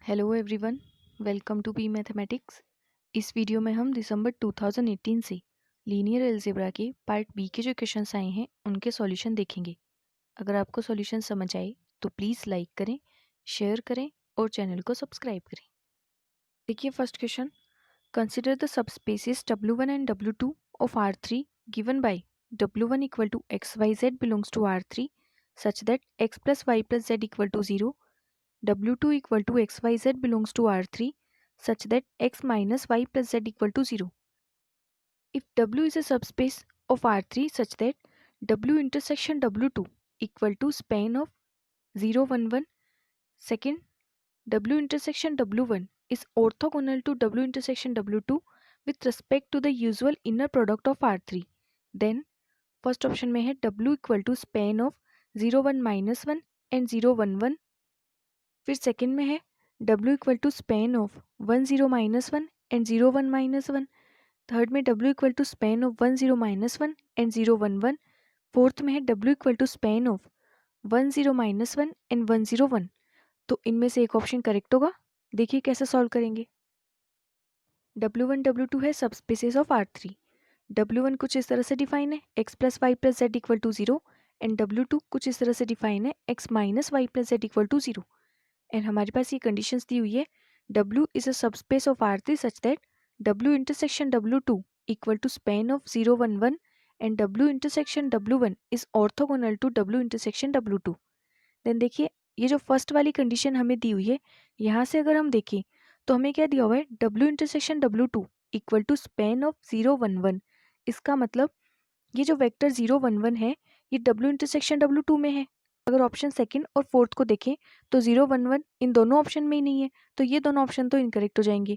Hello everyone, welcome to b mathematics. इस video में हम दिसंबर 2018 से लीनियर अलजेब्रा के पार्ट बी के जो क्वेश्चंस आए हैं उनके सॉल्यूशन देखेंगे। अगर आपको सॉल्यूशन समझ आए तो प्लीज़ लाइक करें, शेयर करें और चैनल को सब्सक्राइब करें। देखिए first question, consider the subspaces W1 and W2 of R3 given by W1 equal to XYZ belongs to R3 such that X plus Y plus Z equal to 0, W2 equal to XYZ belongs to R3 such that X minus Y plus Z equal to 0. If W is a subspace of R3 such that W intersection W2 equal to span of 0, 1, 1. Second, W intersection W1 is orthogonal to W intersection W2 with respect to the usual inner product of R3. Then, first option में है W equal to span of 0, 1 minus 1 and 0, 1, 1. फिर second में है W equal to span of 1 0 minus 1 and 0 1 minus 1। Third में W equal to span of 1 0 minus 1 and 0 1 1। Fourth में है W equal to span of 1 0 minus 1 and 1 0 1। तो इनमें से एक ऑप्शन करेक्ट होगा। देखिए कैसे सॉल्व करेंगे। W1 W2 है सबस्पेसेस ऑफ R3। W1 कुछ इस तरह से डिफाइन है x plus y plus z equal to 0 and W2 कुछ इस तरह से डिफाइन है x minus y plus z equal to 0। And हमारे पास ये कंडीशंस दी हुई है W is a subspace of R3 such that W intersection W2 equal to span of 0 1 1 and W intersection W1 is orthogonal to W intersection W2। Then देखिए ये जो first वाली कंडीशन हमें दी हुई है, यहाँ से अगर हम देखें तो हमें क्या दिया हुआ है W intersection W2 equal to span of 0 1 1। इसका मतलब ये जो वेक्टर 0 1 1 है ये W इंटरसेक्शन W2 में है। अगर ऑप्शन सेकंड और फोर्थ को देखें तो 0 1 1 इन दोनों ऑप्शन में ही नहीं है, तो ये दोनों ऑप्शन तो इनकरेक्ट हो जाएंगे।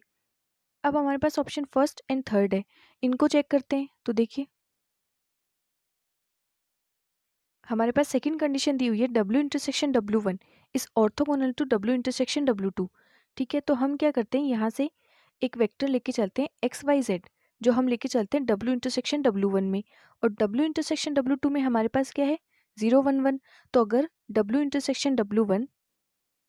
अब हमारे पास ऑप्शन फर्स्ट एंड थर्ड है, इनको चेक करते हैं। तो देखिए हमारे पास सेकंड कंडीशन दी हुई है W intersection W1 is orthogonal to W intersection W2। ठीक है, तो हम क्या करते हैं यहाँ से एक वेक्टर लेके चलते हैं XYZ जो हम लेके चलते हैं W इंटरसेक्शन W1 में, और W इंटरसेक्शन W2 में हमारे पास क्या है 0 1 1। तो अगर W इंटरसेक्शन W1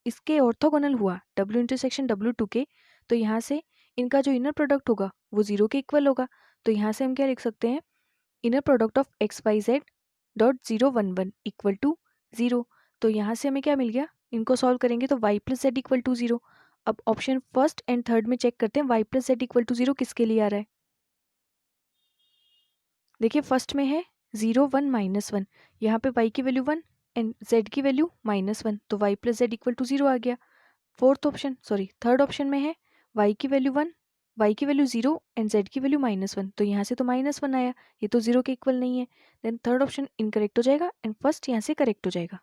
इसके ऑर्थोगोनल हुआ W इंटरसेक्शन W2 के, तो यहाँ से इनका जो इनर प्रोडक्ट होगा वो 0 के इक्वल होगा। तो यहाँ से हम क्या लिख सकते हैं inner product of XYZ dot 0 1 1 equal to 0। तो यहाँ से हमें क्या मिल गया, इनको सॉल्व करेंगे तो y plus z equal to 0। अब ऑप्शन फर्स्ट एंड थर्ड में चेक करते हैं y plus z equal to 0 किसके लिए आ रहा है। देखिए फर्स्ट में है 0 1 माइनस 1, यहाँ पे y की वैल्यू 1 एंड z की वैल्यू माइनस 1, तो y plus z equal to 0 आ गया। थर्ड ऑप्शन में है y की वैल्यू 1, y की वैल्यू 0 एंड z की वैल्यू माइनस 1, तो यहाँ से तो माइनस 1 आया, ये तो 0 के इक्वल नहीं है। देन थर्ड ऑप्शन इनकरेक्ट हो जाएगा एंड फर्स्ट यहाँ से करेक्ट हो जाएगा।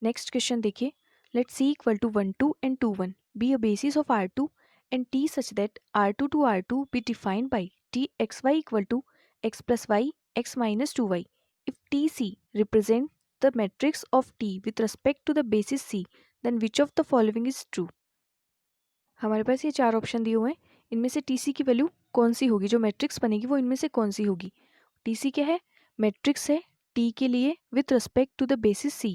नेक्स्ट क्वेश्चन देखिए, let c equal to 1 2 and 2 1 b a basis of R2 and t such that R2 to R2 be defined by txy equal to x plus y x minus 2y. If tc represent the matrix of t with respect to the basis c, then which of the following is true? हमारे पास ये चार option दिए हुए हैं, इनमें से TC की वैल्यू कौन सी होगी, जो मैट्रिक्स बनेगी वो इनमें से कौन सी होगी। टीसी क्या है, मैट्रिक्स है टी के लिए with respect to the basis C.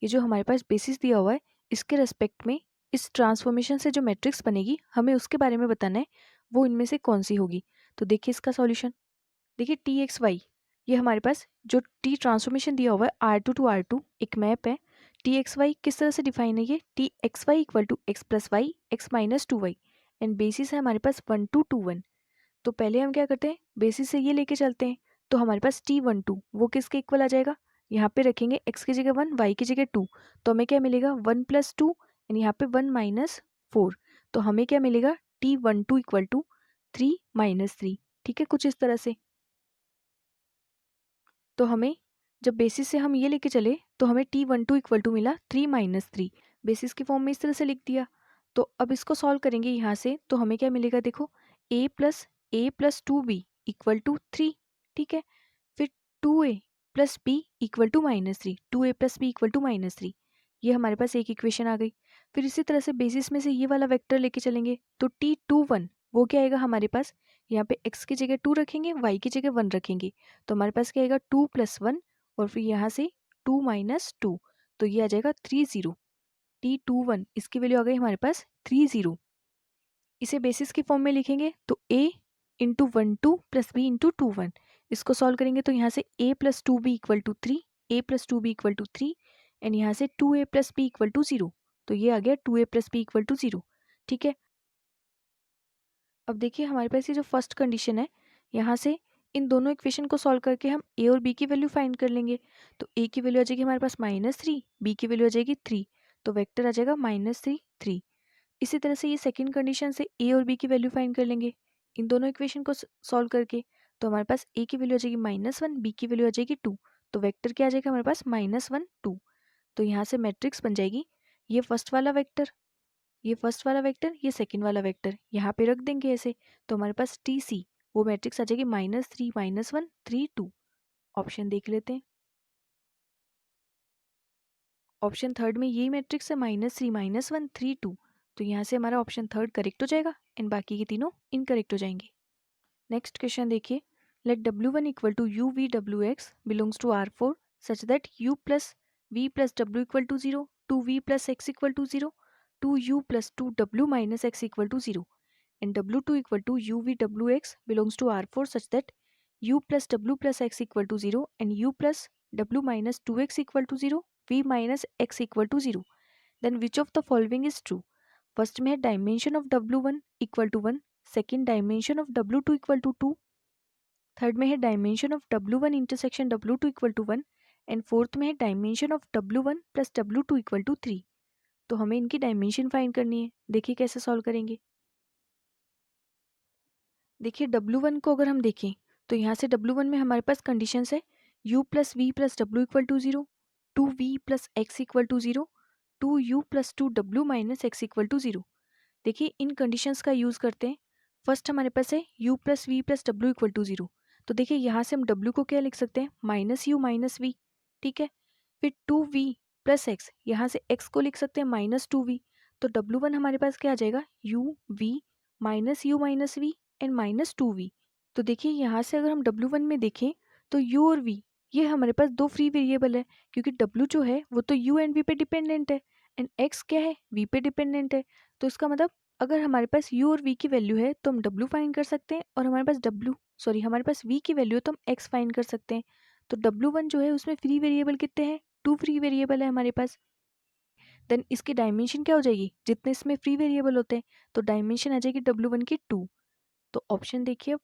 ये जो हमारे पास बेसिस दिया हुआ है इसके रेस्पेक्ट में इस ट्रांसफॉर्मेशन से जो मैट्रिक्स बनेगी हमें उसके बारे में बताना है, वो इनमें से कौन सी होगी। तो देखिए इसका सॉल्यूशन, देखिए टी एक्स वाई, ये हमारे पास जो टी ट्रांसफॉर्मेशन दिया हुआ है R2 एक मैप है। टी एक्स वाई किस तरह से डिफाइन है, ये t x y equal to x plus y x minus 2y and basis है हमारे पास 1 2 2 1। तो पहले हम क्या करते हैं बेसिस से ये लेके चलते हैं, तो हमारे पास T12 वो किसके इक्वल आ जाएगा, यहाँ पे रखेंगे x की जगह 1 y की जगह 2, तो हमें क्या मिलेगा 1 प्लस 2 एंड यहाँ पे 1 माइनस 4, तो हमें क्या मिलेगा T12 इक्वल टू 3 माइनस 3। ठीक है, कुछ इस तरह से। तो हमें जब बेसिस से हम ये लेके चले तो हमें T12 इक्वल टू मिला 3 माइनस 3, बेसिस की फॉर्म में इस तरह से लिख दिया। तो अब इसको सॉल्व करेंगे यहाँ से, तो हमें क्या मिलेगा, देखो a plus 2b equal to 3। ठीक है, फिर 2a plus b equal to minus 3, 2a plus b equal to minus 3, ये हमारे पास एक इक्वेशन आ गई। फिर इसी तरह से बेसिस में से ये वाला वेक्टर लेके चलेंगे तो T21 वो क्या आएगा हमारे पास, यहाँ पे x की जगह 2 रखेंगे y की जगह 1 रखेंगे, तो हमारे पास क्या आएगा 2 प्लस 1 और फिर यहाँ से 2 माइनस 2, तो ये आ जाएगा 3 0। T21 इसकी वैल्यू आ गई हमारे पास 30। इसे बेसिस की फॉर्म में लिखेंगे तो a into 1 2 plus B into 2 1। इसको सॉल्व करेंगे तो यहाँ से a plus 2b equal to 3, a plus 2b equal to 3 and यहाँ से 2a plus b equal to 0। तो ये आ गया 2a plus b equal to 0। ठीक है, अब देखिए हमारे पास ये जो फर्स्ट कंडीशन है, यहाँ से इन दोनों इक्वेशन को सॉल्व करके हम a और b की वैल्यू फाइंड कर लेंगे। तो a की वैल्यू आ जाएगी हमारे पास -3, b की वैल्यू आ जाएगी 3, तो वेक्टर आ जाएगा -3 3। इसी तरह से ये सेकंड कंडीशन से a और b की वैल्यू फाइंड कर लेंगे इन दोनों इक्वेशन को सॉल्व करके। तो हमारे पास a की वैल्यू आ जाएगी -1, b की वैल्यू आ जाएगी 2, तो वेक्टर क्या आ जाएगा हमारे पास -1 2। तो यहाँ से मैट्रिक्स बन जाएगी ये फर्स्ट वाला वेक्टर, ये फर्स्ट वाला वेक्टर, ये सेकंड वाला वेक्टर, यहाँ पे रख देंगे ऐसे। तो हमारे पास टी सी वो मैट्रिक्स आ जाएगी -3 -1 3 2। ऑप्शन देख लेते हैं, ऑप्शन थर्ड में यही मैट्रिक्स है -3 -1 3 2। तो यहाँ से हमारा ऑप्शन थर्ड करेक्ट हो जाएगा एंड बाकी के तीनों इनकरेक्ट हो जाएंगे। नेक्स्ट क्वेश्चन देखिए, let W1 equal to u v डब्ल्यू x belongs to R4 such that u plus v plus डब्ल्यू equal to 0, 2v plus x equal to 0, 2u plus 2w minus x equal to 0 and W2 equal to u v डब्ल्यू x belongs to R4 such that u plus w plus x equal to 0 and u plus w minus 2x equal to 0, v minus x equal to 0। Then which of the following is true? First में है dimension of W1 equal to 1, second dimension of W2 equal to 2, third में है dimension of W1 intersection W2 equal to 1 and fourth में है dimension of W1 plus W2 equal to 3। तो हमें इनकी dimension find करनी है। देखिए कैसे सॉल्व करेंगे। देखिए W1 को अगर हम देखें तो यहाँ से W1 में हमारे पास कंडीशंस है u प्लस वी प्लस डब्ल्यू equal to 0, 2v plus x equal to 0, 2u plus 2w minus x equal to 0। देखिए इन कंडीशंस का यूज़ करते हैं। फर्स्ट हमारे पास है u प्लस वी प्लस डब्ल्यू इक्वल टू 0। तो देखिए यहाँ से हम w को क्या लिख सकते हैं, -u माइनस वी। ठीक है, फिर 2v प्लस एक्स, यहाँ से x को लिख सकते हैं -2v। तो W1 हमारे पास क्या आ जाएगा, u v minus u minus v and -2v। तो देखिए यहाँ से अगर हम W1 में देखें तो u और v ये हमारे पास दो फ्री वेरिएबल है, क्योंकि w जो है वो तो u एंड v पे डिपेंडेंट है एंड x क्या है, v पे डिपेंडेंट है। तो इसका मतलब अगर हमारे पास u और v की वैल्यू है तो हम w फाइंड कर सकते हैं, और हमारे पास हमारे पास v की वैल्यू है तो हम x फाइंड कर सकते हैं। तो W1 जो है उसमें फ्री वेरिएबल कितने हैं, 2 फ्री वेरिएबल है हमारे पास। देन इसकी डायमेंशन क्या हो जाएगी, जितने इसमें फ्री वेरिएबल होते हैं तो डायमेंशन आ जाएगी W1 की 2। तो ऑप्शन देखिए,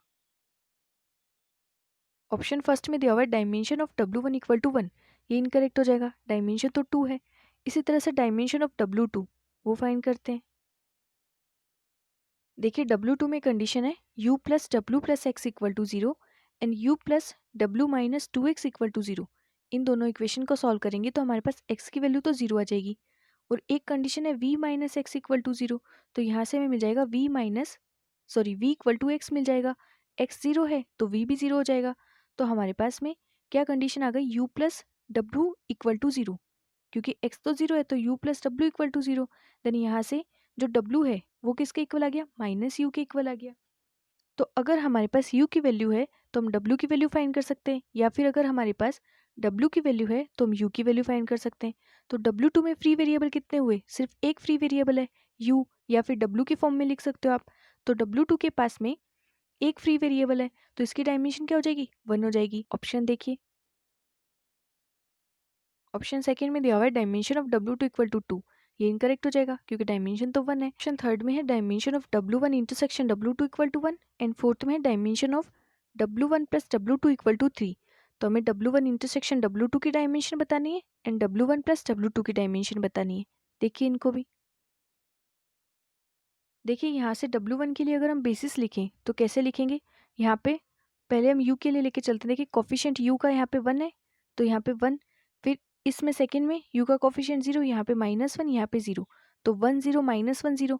ऑप्शन फर्स्ट में दिया हुआ है dimension of W1 equal to 1, ये इनकरेक्ट हो जाएगा, डायमेंशन तो 2 है। इसी तरह से डायमेंशन ऑफ W2 वो फाइंड करते हैं। देखिए W2 में कंडीशन है u प्लस डब्ल्यू plus x equal to 0 and u plus डब्ल्यू माइनस 2x इक्वल टू 0। इन दोनों इक्वेशन को सॉल्व करेंगे तो हमारे पास x की वैल्यू तो 0 आ जाएगी, और एक कंडीशन है v minus x equal to 0। तो यहाँ से हमें मिल जाएगा v इक्वल टू एक्स मिल जाएगा, x 0 है तो v भी 0 हो जाएगा। तो हमारे पास में क्या कंडीशन आ गई, u प्लस डब्ल्यू इक्वल टू 0, क्योंकि x तो 0 है तो u प्लस डब्ल्यू इक्वल टू 0। देन यहाँ से जो w है वो किसके इक्वल आ गया, -u के इक्वल आ गया। तो अगर हमारे पास u की वैल्यू है तो हम w की वैल्यू फाइंड कर सकते हैं, या फिर अगर हमारे पास w की वैल्यू है तो हम u की वैल्यू फाइंड कर सकते हैं। तो W2 में फ्री वेरिएबल कितने हुए, सिर्फ एक फ्री वेरिएबल है u, या फिर w की फॉर्म में लिख सकते हो आप। तो W2 के पास में एक फ्री वेरिएबल है तो इसकी डायमेंशन क्या हो जाएगी, 1 हो जाएगी। ऑप्शन देखिए, ऑप्शन सेकंड में दिया हुआ है dimension of W2 equal to 2, ये इनकरेक्ट हो जाएगा क्योंकि डायमेंशन तो 1 है। ऑप्शन थर्ड में है dimension of W1 intersection W2 equal to 1 and fourth में है dimension of W1 plus W2 equal to 3। तो हमें W1 इंटरसेक्शन W2 की डायमेंशन बतानी है एंड W1 प्लस W2 की डायमेंशन बतानी है। देखिए इनको भी, देखिए यहाँ से W1 के लिए अगर हम बेसिस लिखें तो कैसे लिखेंगे, यहाँ पे पहले हम u के लिए लेके चलते हैं। देखिए कोफिशिएंट u का यहाँ पे 1 है तो यहाँ पे 1, फिर इसमें सेकंड में u का कोफिशिएंट 0, यहाँ पे -1, यहाँ पे 0, तो 1 0 -1 0,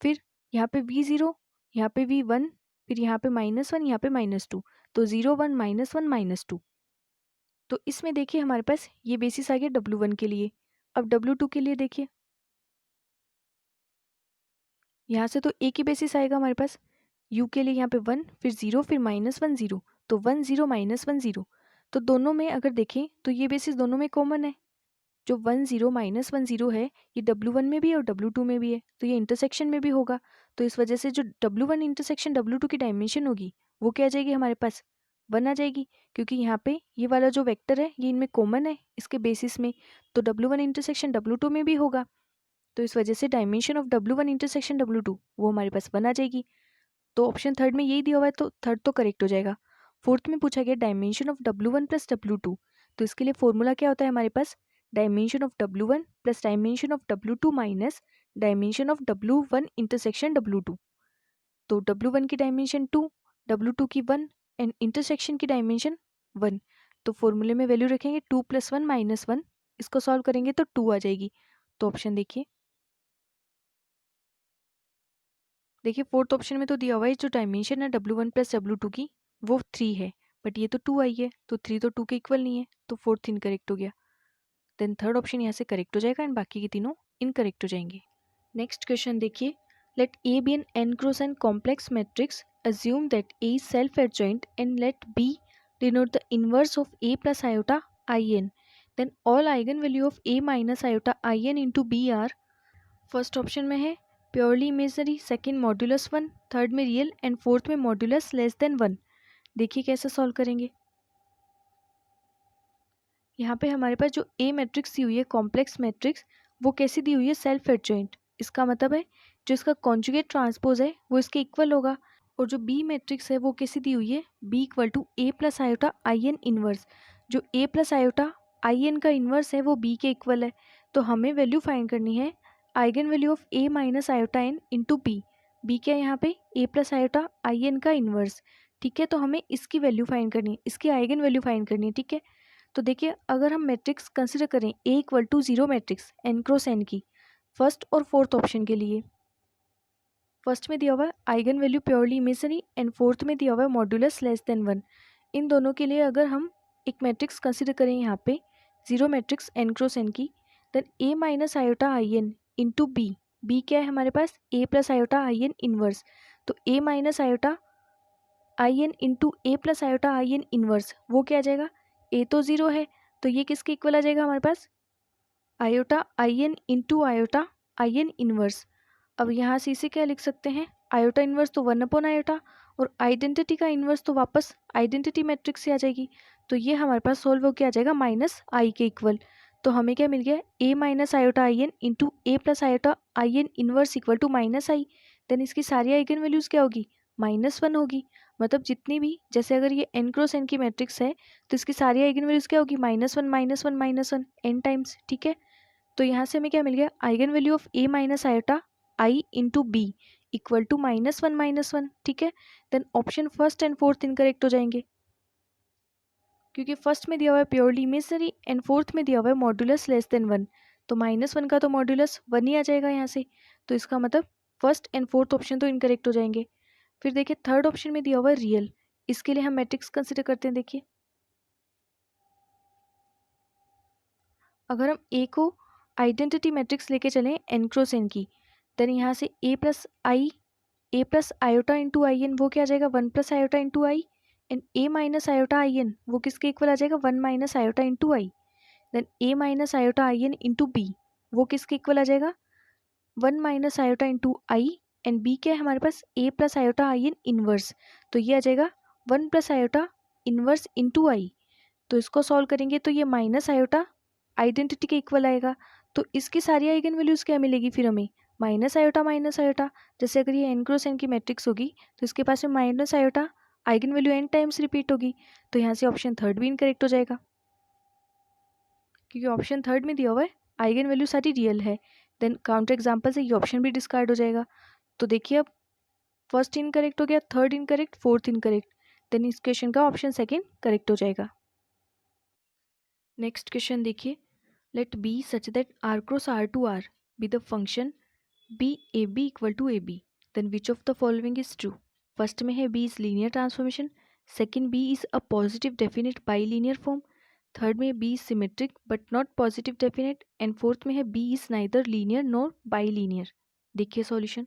फिर यहाँ पे v 0, यहाँ पे v 1, फिर यहाँ पे -1, यहाँ पे -2, तो 0 1 -1 -2। तो इसमें देखिए हमारे पास ये बेसिस आ गया W1 के लिए। अब W2 के लिए देखिए, यहाँ से तो एक ही बेसिस आएगा हमारे पास, u के लिए यहाँ पे 1, फिर 0, फिर -1 0, तो 1 0 -1 0। तो दोनों में अगर देखें तो ये बेसिस दोनों में कॉमन है, जो 1 0 माइनस 1 0 है ये W1 में भी है और W2 में भी है, तो ये इंटरसेक्शन में भी होगा। तो इस वजह से जो W1 इंटरसेक्शन W2 की डायमेंशन होगी वो क्या आ जाएगी हमारे पास, 1 आ जाएगी, क्योंकि यहाँ पे ये वाला जो वेक्टर है ये इनमें कॉमन है इसके बेसिस में, तो W1 इंटरसेक्शन W2 में भी होगा। तो इस वजह से dimension of W1 intersection W2 वो हमारे पास 1 आ जाएगी। तो ऑप्शन थर्ड में यही दिया हुआ है, तो थर्ड तो करेक्ट हो जाएगा। फोर्थ में पूछा गया dimension of W1 plus W2, तो इसके लिए फॉर्मूला क्या होता है हमारे पास, dimension of W1 plus dimension of W2 minus dimension of W1 intersection W2। तो W1 की डायमेंशन 2, W2 की 1 एंड इंटरसेक्शन की डायमेंशन 1। तो फॉर्मूले में वैल्यू रखेंगे 2 + 1 - 1, इसको सॉल्व करेंगे तो 2 आ जाएगी। तो ऑप्शन देखिए फोर्थ ऑप्शन में तो दिया हुआ है जो डायमेंशन है W1 प्लस W2 की वो 3 है, बट ये तो 2 आई है, तो 3 तो 2 के इक्वल नहीं है, तो फोर्थ इनकरेक्ट हो गया। देन थर्ड ऑप्शन यहाँ से करेक्ट हो जाएगा एंड बाकी के तीनों इनकरेक्ट हो जाएंगे। नेक्स्ट क्वेश्चन देखिए, late A be an n cross n complex matrix, assume that A is self adjoint and let B denote the inverse of A plus iota in, then all eigenvalue of A minus iota in into B are, first option में है purely imaginary, second modulus 1, third में real and fourth में modulus less than 1। देखिए कैसे solve करेंगे। यहाँ पे हमारे पास जो ए मैट्रिक्स दी हुई है कॉम्प्लेक्स मैट्रिक्स वो कैसी दी हुई है, सेल्फ एडजॉइंट। इसका मतलब है जो इसका कॉन्जुगेट ट्रांसपोज है वो इसके इक्वल होगा, और जो बी मैट्रिक्स है वो कैसी दी हुई है, b equal to a plus iota I N inverse. जो a plus iota I n का इन्वर्स है वो बी के इक्वल है, तो हमें वैल्यू फाइंड करनी है eigen value of a minus iota n into B. B क्या है यहाँ पे, a plus iota I n का इन्वर्स। ठीक है, तो हमें इसकी वैल्यू फाइंड करनी है, इसकी आइगन वैल्यू फाइंड करनी है। ठीक है, तो देखिए अगर हम मैट्रिक्स कंसिडर करें A equal to 0 matrix N cross N की, फर्स्ट और फोर्थ ऑप्शन के लिए, फर्स्ट में दिया हुआ है eigen value purely imaginary and fourth में दिया हुआ है मॉड्यूलस लेस देन 1। इन दोनों के लिए अगर हम एक मैट्रिक्स कंसिडर करें यहाँ पे 0 मैट्रिक्स एन क्रॉस एन की, then A minus iota I N into B. B क्या है हमारे पास, A plus iota I N inverse. तो A minus iota I N into A plus iota I N inverse वो क्या आ जाएगा, ए तो 0 है तो ये किसके इक्वल आ जाएगा हमारे पास, iota I N into iota I N inverse. अब यहाँ से इसे क्या लिख सकते हैं, आयोटा इनवर्स तो 1 आयोटा, और आइडेंटिटी का इनवर्स तो वापस आइडेंटिटी मैट्रिक्स से आ जाएगी। तो ये हमारे पास सोल्व होकर आ जाएगा माइनस आई के इक्वल। तो हमें क्या मिल गया, A minus iota I N into A plus iota I N inverse equal to minus I. Then इसकी सारी आइगन वैल्यूज क्या होगी, -1 होगी। मतलब जितनी भी, जैसे अगर ये n क्रॉस n की मैट्रिक्स है तो इसकी सारी आइगन वैल्यूज क्या होगी, -1 -1 -1 n टाइम्स। ठीक है, तो यहाँ से हमें क्या मिल गया, eigen value of a minus iota i into b equal to -1 -1। ठीक है, then option first and fourth incorrect हो जाएंगे, क्योंकि फर्स्ट में दिया हुआ है प्योरली इमेजनरी एंड फोर्थ में दिया हुआ है मॉड्यूलस लेस देन 1। तो -1 का तो मॉड्यूलस 1 ही आ जाएगा यहाँ से, तो इसका मतलब फर्स्ट एंड फोर्थ ऑप्शन तो इनकरेक्ट हो जाएंगे। फिर देखिए थर्ड ऑप्शन में दिया हुआ है रियल, इसके लिए हम मैट्रिक्स कंसिडर करते हैं। देखिए अगर हम ए को आइडेंटिटी मैट्रिक्स लेके चलें एन क्रॉस एन की, देन यहाँ से A plus iota into I N वो क्या आ जाएगा, 1 plus iota into I, and A minus iota I N वो किसके इक्वल आ जाएगा, 1 minus iota into I. Then A minus iota I N into B वो किसके इक्वल आ जाएगा, 1 minus iota into I, and B क्या है हमारे पास, A plus iota I N inverse. तो ये आ जाएगा 1 प्लस आयोटा इनवर्स इंटू आई। तो इसको सॉल्व करेंगे तो ये माइनस आयोटा आइडेंटिटी के इक्वल आएगा। तो इसकी सारी आइगन वैल्यूज क्या मिलेगी फिर हमें, माइनस आयोटा। जैसे अगर ये एन क्रॉस एन की मैट्रिक्स होगी तो इसके पास में minus iota eigen value n times repeat होगी। तो यहाँ से ऑप्शन थर्ड भी इनकरेक्ट हो जाएगा, क्योंकि ऑप्शन थर्ड में दिया हुआ है आइगन वैल्यू सारी रियल है। देन काउंटर एग्जाम्पल से ये ऑप्शन भी डिस्कार्ड हो जाएगा। तो देखिए अब फर्स्ट इनकरेक्ट हो गया, third incorrect, fourth incorrect, then इस क्वेश्चन का ऑप्शन सेकेंड करेक्ट हो जाएगा। नेक्स्ट क्वेश्चन देखिए, let B such that R cross R2R be the function BAB equal to AB, then which of the following is true? First में है B is linear transformation, second B is a positive definite bilinear form, third में B is symmetric but not positive definite, and fourth में है B is neither linear nor bilinear। देखिए solution,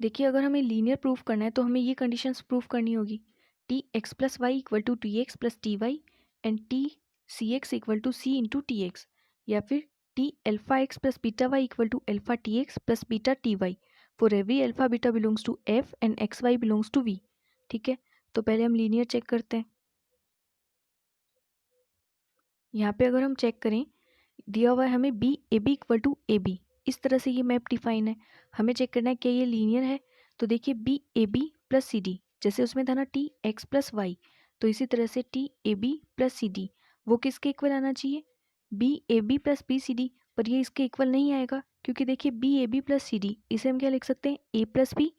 देखिए अगर हमें linear proof करना है तो हमें ये कंडीशंस प्रूफ करनी होगी, t x plus y equal to t x plus t y and t c x equal to c into t x, या फिर t alpha x plus beta y equal to alpha t x plus beta t y for every alpha beta belongs to f and x y belongs to v. ठीक है, तो पहले हम linear check करते हैं। यहाँ पे अगर हम चेक करें, दिया हुआ है हमें b A b equal to a b, इस तरह से ये मैप डिफाइन है। हमें चेक करना है क्या ये लीनियर है। तो देखिए बी ए बी प्लस सी डी, जैसे उसमें था ना टी एक्स प्लस वाई, तो इसी तरह से T A B plus C D वो किसके इक्वल आना चाहिए, बी ए B plus B C D. पर ये इसके इक्वल नहीं आएगा, क्योंकि देखिए बी ए बी प्लस सी डी इसे हम क्या लिख सकते हैं, A plus B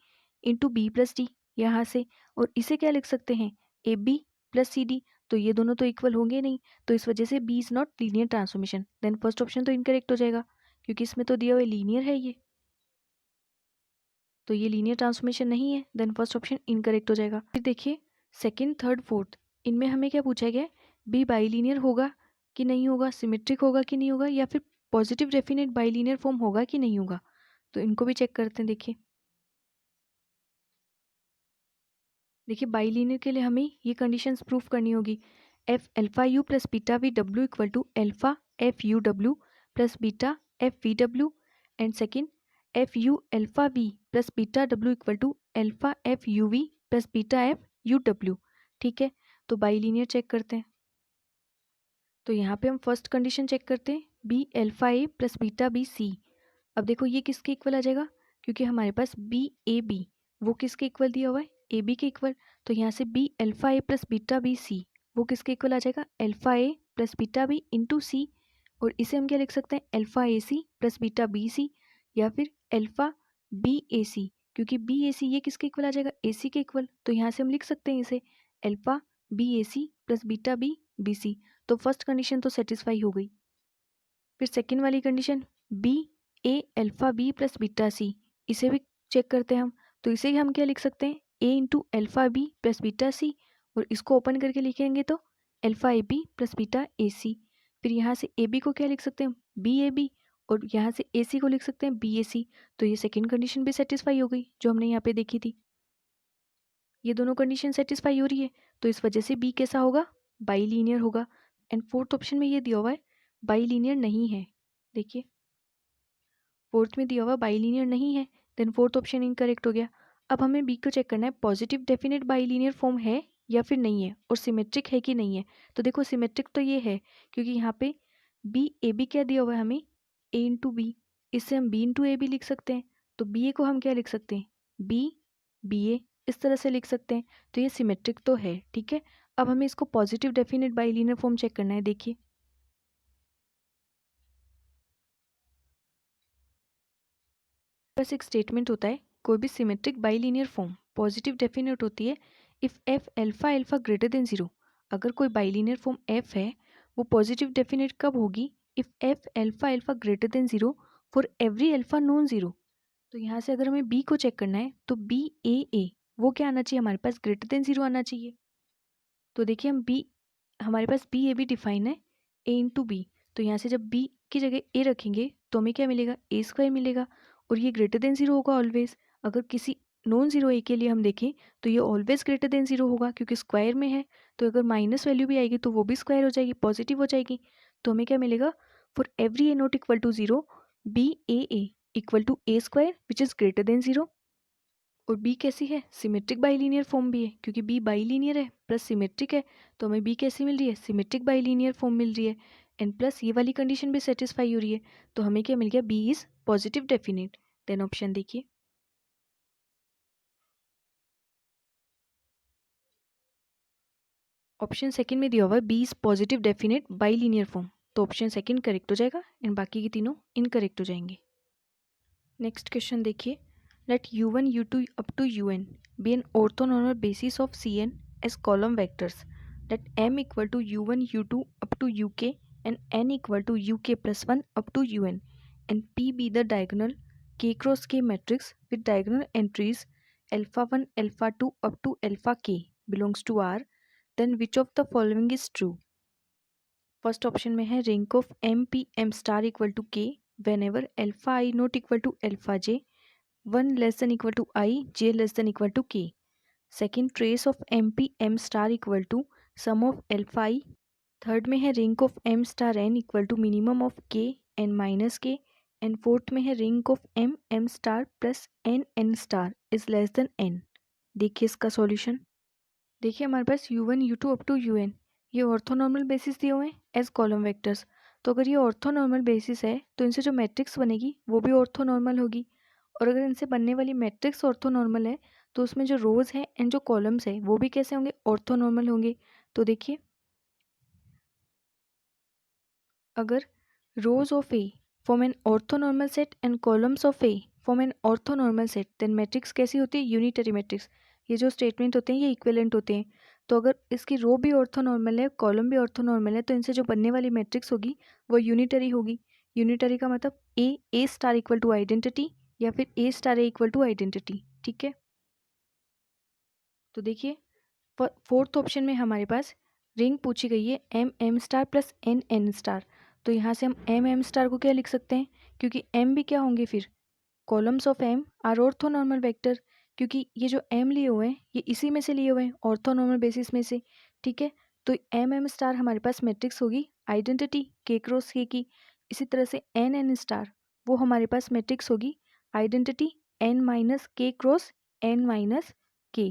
into B plus D यहाँ से, और इसे क्या लिख सकते हैं, A B plus C D. तो ये दोनों तो इक्वल होंगे नहीं, तो इस वजह से B is not linear transformation. Then first option तो इनकरेक्ट हो जाएगा, क्योंकि इसमें तो दिया हुआ लीनियर है ये, तो ये लीनियर ट्रांसफॉर्मेशन नहीं है। देन फर्स्ट ऑप्शन इनकरेक्ट हो जाएगा। फिर देखिए सेकंड थर्ड फोर्थ, इनमें हमें क्या पूछा गया है, बी बाईलीनियर होगा कि नहीं होगा, सिमेट्रिक होगा कि नहीं होगा, या फिर पॉजिटिव डेफिनेट बाईलीनियर फॉर्म होगा कि नहीं होगा। तो इनको भी चेक करते हैं। देखिए बाईलीनियर के लिए हमें ये कंडीशंस प्रूफ करनी होगी, F alpha U plus beta V W equal to alpha F U W plus beta F V W, and second F U alpha V plus beta W equal to alpha F U V plus beta F U W. ठीक है, तो bilinear check करते हैं। तो यहाँ पे हम first condition check करते हैं, B alpha A plus beta B सी। अब देखो ये किसके इक्वल आ जाएगा, क्योंकि हमारे पास बी ए बी वो किसके इक्वल दिया हुआ है, ए बी के इक्वल। तो यहाँ से B alpha A plus beta B C वो किसके इक्वल आ जाएगा, alpha A plus beta B into C, और इसे हम क्या लिख सकते हैं, alpha A C plus beta B C, या फिर अल्फा बी ए सी, क्योंकि बी ए सी ये किसके इक्वल आ जाएगा, ए सी के इक्वल। तो यहाँ से हम लिख सकते हैं इसे alpha B A C plus beta B B C. तो फर्स्ट कंडीशन तो सेटिस्फाई हो गई। फिर सेकेंड वाली कंडीशन बी ए अल्फा बी प्लस बीटा सी, इसे भी चेक करते हैं हम। तो इसे हम क्या लिख सकते हैं, A into alpha B plus beta C, और इसको ओपन करके लिखेंगे तो alpha A B plus beta A C. फिर यहाँ से ए बी को क्या लिख सकते हैं, बी ए बी, और यहाँ से ए सी को लिख सकते हैं बी ए सी। तो ये सेकेंड कंडीशन भी सेटिस्फाई हो गई जो हमने यहाँ पे देखी थी। ये दोनों कंडीशन सेटिस्फाई हो रही है, तो इस वजह से बी कैसा होगा, बाईलीनियर होगा। एंड फोर्थ ऑप्शन में ये दिया हुआ है बाईलीनियर नहीं है। देखिए फोर्थ में दिया हुआ बाईलीनियर नहीं है, देन फोर्थ ऑप्शन इनकरेक्ट हो गया। अब हमें बी को चेक करना है, पॉजिटिव डेफिनेट बाईलीनियर फॉर्म है या फिर नहीं है, और सिमेट्रिक है कि नहीं है। तो देखो सिमेट्रिक तो ये है, क्योंकि यहाँ पे बी ए बी क्या दिया हुआ है हमें, ए इंटू बी, इससे हम बी इंटू ए भी लिख सकते हैं। तो बी ए को हम क्या लिख सकते हैं, बी बी ए, इस तरह से लिख सकते हैं। तो ये सिमेट्रिक तो है। ठीक है, अब हमें इसको positive definite bilinear form check करना है। देखिए बस एक स्टेटमेंट होता है, कोई भी symmetric bilinear form positive definite होती है if F alpha alpha greater than zero. अगर कोई बाईलीनियर फॉर्म एफ है वो पॉजिटिव डेफिनेट कब होगी, if F alpha alpha greater than zero for every alpha non zero. तो यहाँ से अगर हमें बी को चेक करना है तो बी ए वो क्या आना चाहिए, हमारे पास ग्रेटर देन जीरो आना चाहिए। तो देखिए हम बी, हमारे पास बी ए बी डिफाइन है ए इंटू बी, तो यहाँ से जब बी की जगह ए रखेंगे तो हमें क्या मिलेगा, ए स्क्वायर मिलेगा, और ये ग्रेटर देन जीरो होगा ऑलवेज। अगर किसी नॉन जीरो ए के लिए हम देखें तो ये ऑलवेज ग्रेटर देन जीरो होगा, क्योंकि स्क्वायर में है। तो अगर माइनस वैल्यू भी आएगी तो वो भी स्क्वायर हो जाएगी, पॉजिटिव हो जाएगी। तो हमें क्या मिलेगा, for every A not equal to zero B A equal to A square which is greater than zero. और बी कैसी है, सिमेट्रिक बाईलीनियर फॉर्म भी है, क्योंकि बी बाईलीनियर है प्लस सिमेट्रिक है, तो हमें बी कैसी मिल रही है, सिमेट्रिक बाईलीनियर फॉर्म मिल रही है। एंड प्लस ये वाली कंडीशन भी सेटिस्फाई हो रही है, तो हमें क्या मिल गया, B is positive definite. Then option देखिए, ऑप्शन सेकंड में दिया हुआ है B is positive definite bilinear form, तो ऑप्शन सेकंड करेक्ट हो जाएगा एंड बाकी के तीनों इनकरेक्ट हो जाएंगे। नेक्स्ट क्वेश्चन देखिए, let u1 u2 up to un be an orthonormal basis of cn as column vectors, let m equal to u1 u2 up to uk and n equal to uk plus 1 up to un, and p be the diagonal k cross k matrix with diagonal entries alpha 1 alpha 2 up to alpha k belongs to R, then which of the following is true? First option में है rank of m p m star equal to k whenever alpha I not equal to alpha j 1 less than equal to I, j less than equal to k. Second, trace of MP m star equal to sum of alpha I third में है ring of M star N equal to minimum of K N minus K, and fourth में है ring of M M star plus N N star is less than N. देखिए इसका solution. देखिए हमारे पास u1 u2 up to un ये orthonormal basis दिए हुए हैं एज कॉलम वेक्टर्स। तो अगर ये ऑर्थोनॉर्मल बेसिस है तो इनसे जो मैट्रिक्स बनेगी वो भी ऑर्थोनॉर्मल होगी, और अगर इनसे बनने वाली मैट्रिक्स ऑर्थोनॉर्मल है तो उसमें जो रोज हैं एंड जो कॉलम्स है वो भी कैसे होंगे, ऑर्थोनॉर्मल होंगे। तो देखिए अगर rows of A form an orthonormal set and columns of A form an orthonormal set then matrix कैसी होती है, यूनिटरी मैट्रिक्स। ये जो स्टेटमेंट होते हैं ये इक्विवेलेंट होते हैं। तो अगर इसकी रो भी ऑर्थोनॉर्मल है, कॉलम भी ऑर्थोनॉर्मल है, तो इनसे जो बनने वाली मैट्रिक्स होगी वो यूनिटरी होगी। यूनिटरी का मतलब A star equal to identity या फिर A star A equal to identity. ठीक है, तो देखिए फोर्थ ऑप्शन में हमारे पास रिंग पूछी गई है M M star plus N N star. तो यहाँ से हम एम एम स्टार को क्या लिख सकते हैं, क्योंकि एम भी क्या होंगे फिर columns of M are orthonormal vector, क्योंकि ये जो एम लिए हुए हैं ये इसी में से लिए हुए हैं ऑर्थोनॉर्मल बेसिस में से। ठीक है, तो एम एम स्टार हमारे पास मैट्रिक्स होगी आइडेंटिटी के क्रॉस के की। इसी तरह से एन एन स्टार वो हमारे पास मैट्रिक्स होगी identity N minus K cross N minus K.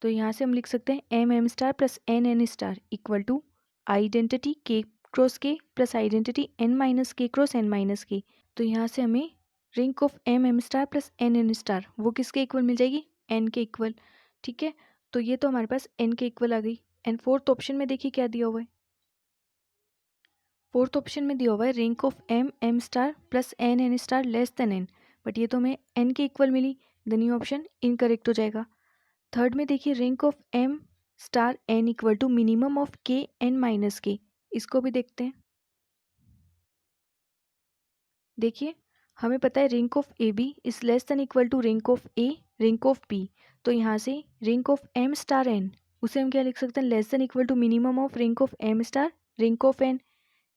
तो यहाँ से हम लिख सकते हैं M M star plus N N star equal to identity K cross K plus identity N minus K cross N minus K. तो यहाँ से हमें ring of M M star plus N N star वो किसके equal मिल जाएगी, N के equal. ठीक है, तो ये तो हमारे पास एन के इक्वल आ गई। एंड फोर्थ ऑप्शन में देखिए क्या दिया हुआ है, फोर्थ ऑप्शन में दिया हुआ है ring of M M star plus N N star less than N, but ये तो हमें एन के इक्वल मिली, देन ये ऑप्शन इनकरेक्ट हो जाएगा। थर्ड में देखिए ring of M star N equal to minimum of K N minus K, इसको भी देखते हैं। देखिए हमें पता है ring of A B is less than equal to ring of A ring of B. तो यहाँ से rank of M star N उसे हम क्या लिख सकते हैं, less than equal to minimum of rank of M star rank of N.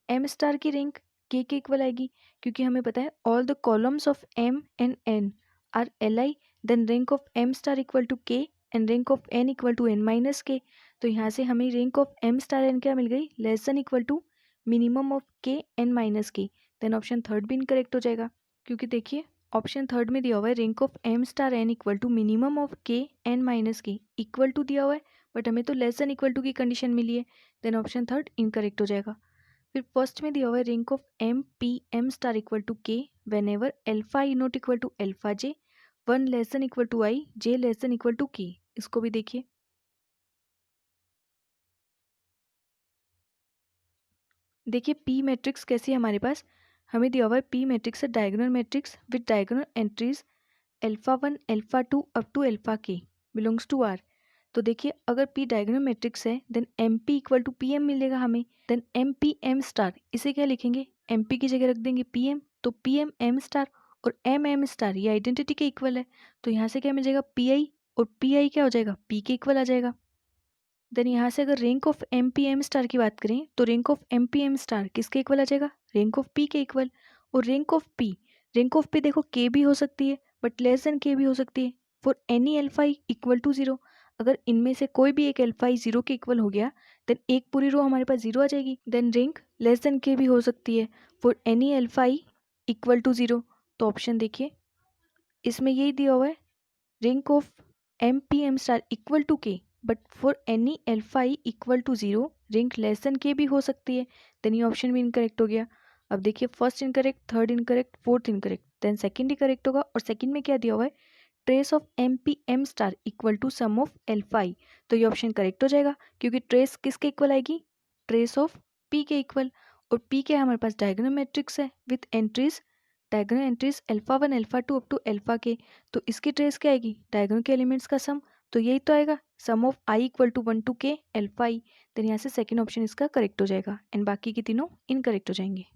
M star की रिंग के इक्वल आएगी, क्योंकि हमें पता है all the columns of M and N are L I, then rank of M star equal to K and rank of N equal to N minus K. तो यहाँ से हमें ring of M star N क्या मिल गई, less than equal to minimum of K N minus K. Then option third भी incorrect हो जाएगा, क्योंकि देखिए ऑप्शन थर्ड में दिया हुआ है ring of M star N equal to minimum of K N minus K equal to दिया हुआ है, बट हमें तो लेस देन इक्वल टू की कंडीशन मिली है। देन ऑप्शन थर्ड इनकरेक्ट हो जाएगा। फिर फर्स्ट में दिया हुआ है ring of M P M star equal to K whenever alpha E not equal to alpha J one less than equal to I J less than equal to K. इसको भी देखिए, देखिए P matrix कैसी है हमारे पास, हमें दिया हुआ है पी मैट्रिक्स है diagonal matrix with diagonal entries alpha one alpha two up to alpha K belongs to R. तो देखिए अगर पी डायगोनल मैट्रिक्स है then M P equal to P M मिलेगा हमें। देन एम पी एम स्टार इसे क्या लिखेंगे, एम पी की जगह रख देंगे पी एम, तो पी एम एम स्टार और एम एम स्टार ये आइडेंटिटी के इक्वल है। तो यहाँ से क्या मिल जाएगा पी आई, और पी आई क्या हो जाएगा, पी के इक्वल आ जाएगा। देन यहाँ से अगर rank of M P M star की बात करें तो rank of M P M star किसके इक्वल आ जाएगा, रैंक ऑफ पी के इक्वल। और रैंक ऑफ पी देखो के भी हो सकती है बट लेस देन के भी हो सकती है for any alpha E equal to zero. अगर इनमें से कोई भी एक एल्फा ई जीरो के इक्वल हो गया देन एक पूरी रो हमारे पास जीरो आ जाएगी। Then rank less than K भी हो सकती है for any alpha E equal to zero. तो ऑप्शन देखिए इसमें यही दिया हुआ है rank of M P M star equal to K, but for any alpha E equal to zero rank less than K भी हो सकती है। देन ये ऑप्शन भी इनकरेक्ट हो गया। अब देखिए first incorrect, third incorrect, fourth incorrect, then second ही करेक्ट होगा। और सेकंड में क्या दिया हुआ है, trace of M P M star equal to sum of alpha E. तो ये ऑप्शन करेक्ट हो जाएगा क्योंकि ट्रेस किसके इक्वल आएगी, ट्रेस ऑफ पी के इक्वल। और पी के हमारे पास डायगोनल मैट्रिक्स है with entries, diagonal entries alpha one alpha two up to alpha K. तो इसकी ट्रेस क्या आएगी, डायगोनल के एलिमेंट्स का सम। तो यही तो आएगा sum of I equal to one to K alpha I. Then यहाँ से सेकंड ऑप्शन इसका करेक्ट हो जाएगा एंड बाकी की तीनों इनकरेक्ट हो जाएंगे।